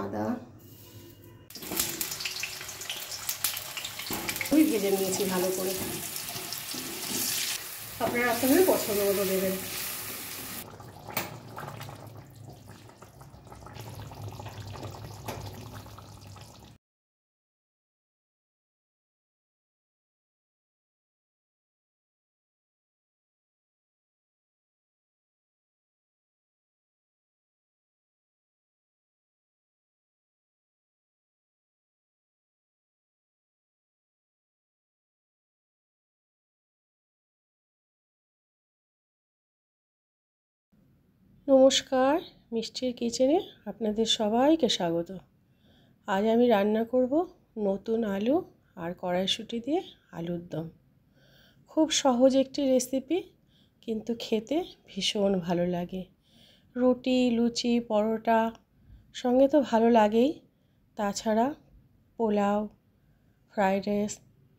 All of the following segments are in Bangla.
আদা ভেজে নিয়েছি ভালো করে। আপনারা আপনাদের পছন্দ মতো দেবেন। নমস্কার, মিষ্টির কিচেনে আপনাদের সবাইকে স্বাগত। আজ আমি রান্না করব নতুন আলু আর কড়াইশুঁটি দিয়ে আলুর দম। খুব সহজ একটি রেসিপি, কিন্তু খেতে ভীষণ ভালো লাগে। রুটি, লুচি, পরোটা সঙ্গে তো ভালো লাগেই, তাছাড়া পোলাও, ফ্রাইড রাইস,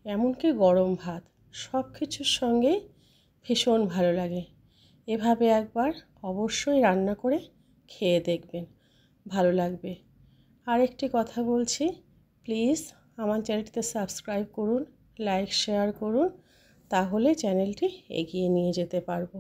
এমনকি গরম ভাত সব কিছুর সঙ্গেই ভীষণ ভালো লাগে। এভাবে একবার অবশ্যই রান্না করে খেয়ে দেখবেন, ভালো লাগবে। আরেকটি কথা বলছি, প্লিজ আমার চ্যানেলটিতে সাবস্ক্রাইব করুন, লাইক শেয়ার করুন, তাহলে চ্যানেলটি এগিয়ে নিয়ে যেতে পারবো।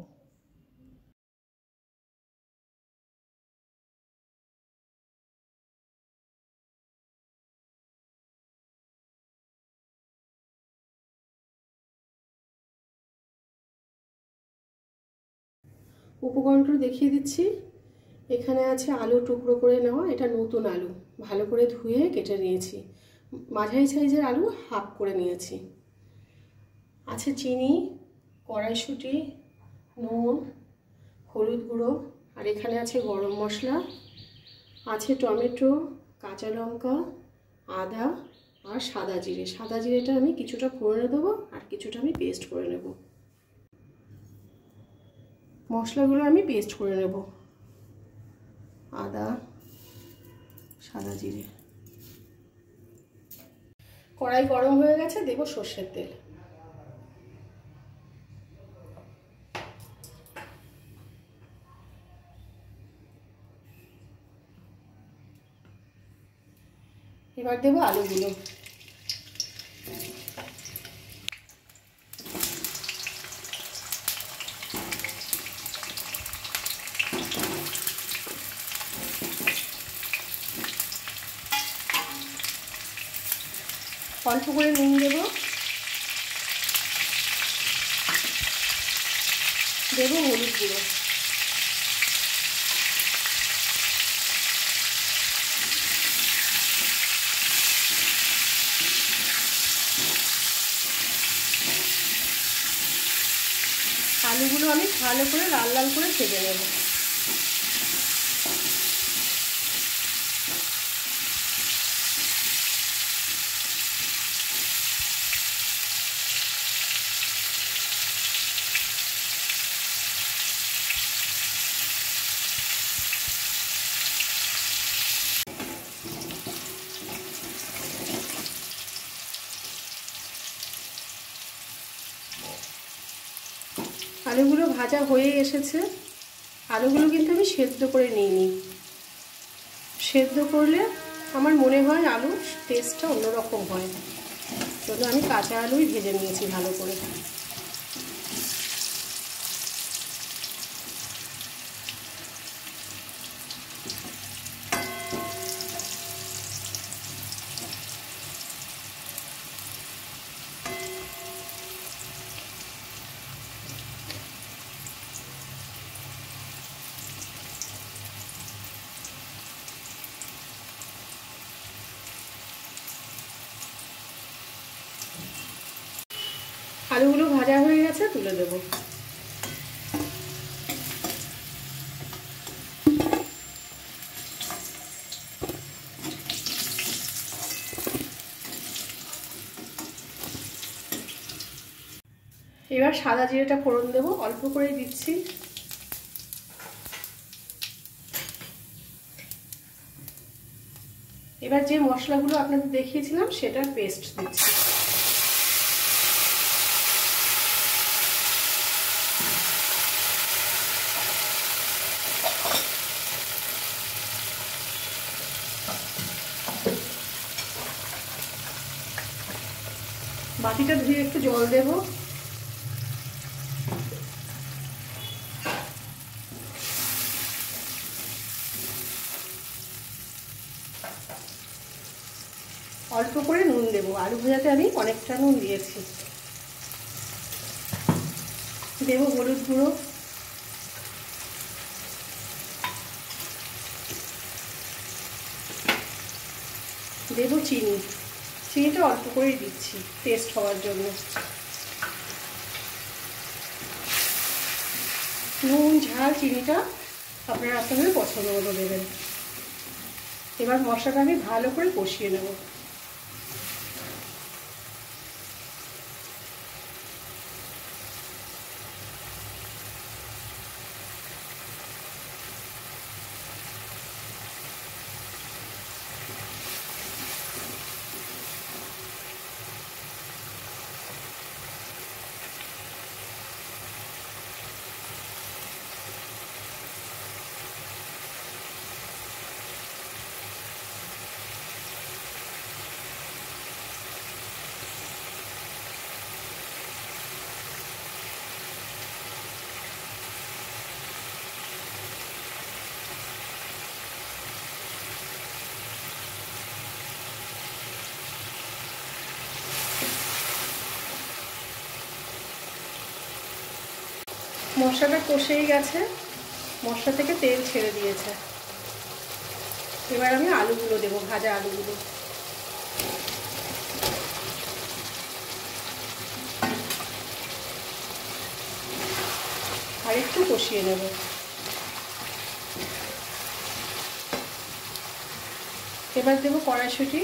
উপকরণগুলো দেখিয়ে দিচ্ছি। এখানে আছে আলু টুকরো করে নেওয়া, এটা নতুন আলু, ভালো করে ধুয়ে কেটে নিয়েছি। মাঝারি সাইজের আলু হাফ করে নিয়েছি। আছে চিনি, কড়াইশুঁটি, নুন, হলুদ গুঁড়ো, আর এখানে আছে গরম মশলা, আছে টমেটো, কাঁচা লঙ্কা, আদা আর সাদা জিরে। সাদা জিরেটা আমি কিছুটা ফোড়নে দেবো আর কিছুটা আমি পেস্ট করে নেব। মশলাগুলো আমি পেস্ট করে নেব। আদা, সাদা জিরে। কড়াই গরম হয়ে গেছে, দেব সর্ষের তেল। এবার দেব আলুগুলো। অল্প করে নুন দেব, হলুদ গুঁড়ো, আলুগুলো আমি ভালো করে লাল লাল করে ভেজে নেব। আলুগুলো ভাজা হয়ে এসেছে। আলুগুলো কিন্তু আমি সেদ্ধ করে নিইনি। সেদ্ধ করলে আমার মনে হয় আলুর টেস্টটা অন্যরকম হয়, জন্য আমি কাঁচা আলুই ভেজে নিয়েছি ভালো করে। আলুগুলো ভাজা হয়ে গেছে, তুলে দেব। এবার সাদা জিরেটা ফোড়ন দেব, অল্প করে দিচ্ছি। এবার যে মশলাগুলো আপনাদের দেখিয়েছিলাম সেটার পেস্ট দিচ্ছি। বাটিটা ধুয়ে একটু জল দেব। অল্প করে নুন দেবো, আলু ভাজাতে আমি অনেকটা নুন দিয়েছি। দেবো হলুদ গুঁড়ো, দেবো চিনি। চিনিটা অল্প করেই দিচ্ছি টেস্ট হওয়ার জন্য। নুন ঝাল চিনিটা আপনারা আপনাদের পছন্দ মতো দেবেন। এবার মশলাটা আমি ভালো করে কষিয়ে নেব। মশলাটা কষেই গেছে, মশলা থেকে তেল ছেড়ে দিয়েছে। এবার আমি আলুগুলো দেবো, ভাজা আলুগুলো। আর একটু কষিয়ে নেব। এবার দেবো কড়াইশুঁটি,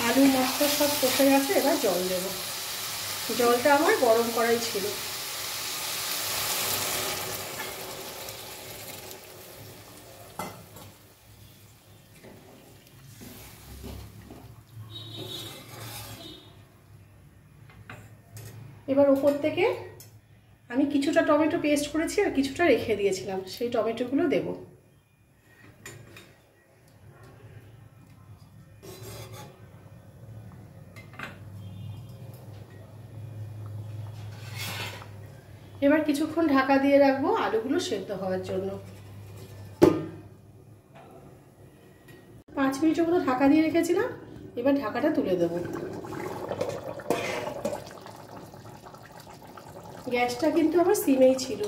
আলু মশলা সব কষে গেছে। এবার জল দেব। জলটা আমার গরম করাই ছিল। এবার উপর থেকে আমি কিছুটা টমেটো পেস্ট করেছি আর কিছুটা রেখে দিয়েছিলাম, সেই টমেটোগুলো দেব। এবার কিছুক্ষণ ঢাকা দিয়ে রাখবো আলুগুলো সেদ্ধ হওয়ার জন্য। 5 মিনিটের মতো ঢাকা দিয়ে রেখেছিলাম। এবার ঢাকাটা তুলে দেব। গ্যাসটা কিন্তু আমার সিমেই ছিল।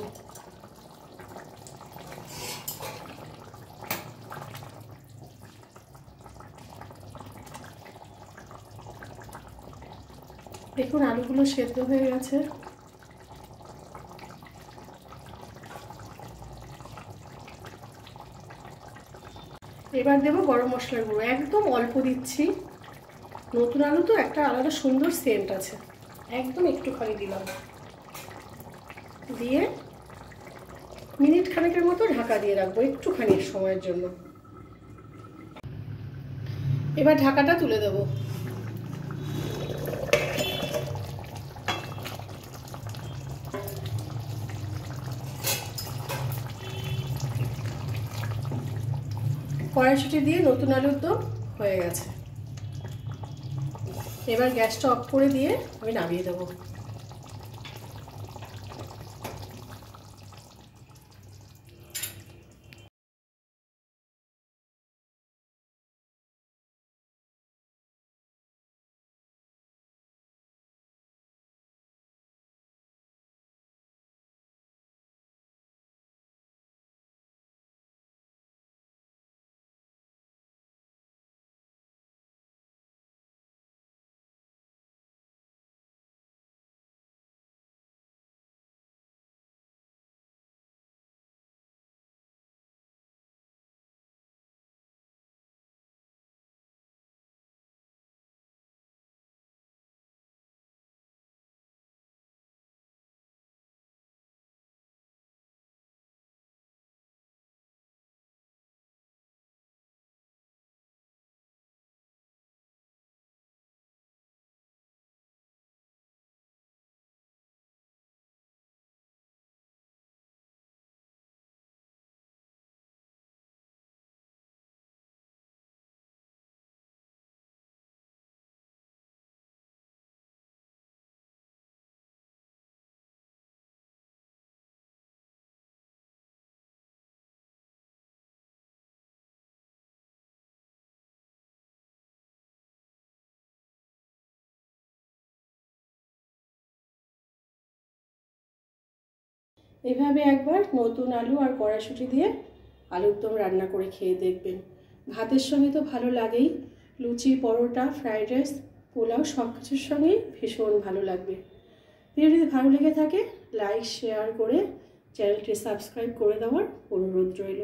দেখুন আলুগুলো সেদ্ধ হয়ে গেছে। এবার দেবো গরম মশলার গুঁড়ো, একদম অল্প দিচ্ছি। নতুন আলু তো একটা আলাদা সুন্দর সেন্ট আছে, একদম একটুখানি দিলাম। দিয়ে মিনিট খানেকের মতো ঢাকা দিয়ে রাখবো একটুখানি সময়ের জন্য। এবার ঢাকাটা তুলে দেবো। কড়াইশুঁটি দিয়ে নতুন আলুর দম হয়ে গেছে। এবার গ্যাসটা অফ করে দিয়ে আমি নামিয়ে দেবো। এভাবে একবার নতুন আলু আর কড়াইশুঁটি দিয়ে আলুর দম রান্না করে খেয়ে দেখবেন। ভাতের সঙ্গে তো ভালো লাগেই, লুচি, পরোটা, ফ্রাইড রাইস, পোলাও সব কিছুর সঙ্গেই ভীষণ ভালো লাগবে। ভিডিওটি যদি ভালো লেগে থাকে লাইক শেয়ার করে চ্যানেলটি সাবস্ক্রাইব করে দেওয়ার অনুরোধ রইল।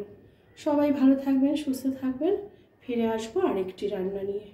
সবাই ভালো থাকবেন, সুস্থ থাকবেন। ফিরে আসবো আরেকটি রান্না নিয়ে।